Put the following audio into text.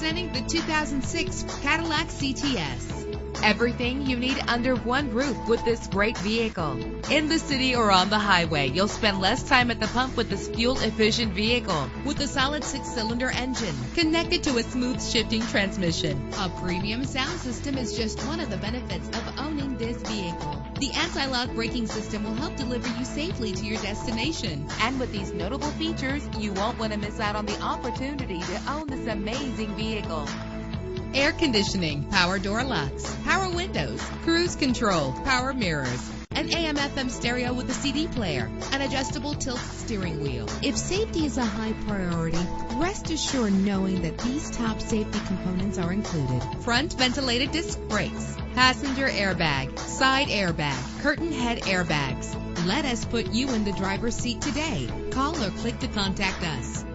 Presenting the 2006 Cadillac CTS. Everything you need under one roof with this great vehicle. In the city or on the highway, you'll spend less time at the pump with this fuel-efficient vehicle. With a solid 6-cylinder engine connected to a smooth shifting transmission. A premium sound system is just one of the benefits of owning this vehicle. The anti-lock braking system will help deliver you safely to your destination. And with these notable features, you won't want to miss out on the opportunity to own this amazing vehicle. Air conditioning, power door locks, power windows, cruise control, power mirrors, an AM/FM stereo with a CD player, an adjustable tilt steering wheel. If safety is a high priority, rest assured knowing that these top safety components are included. Front ventilated disc brakes, passenger airbag, side airbag, curtain head airbags. Let us put you in the driver's seat today. Call or click to contact us.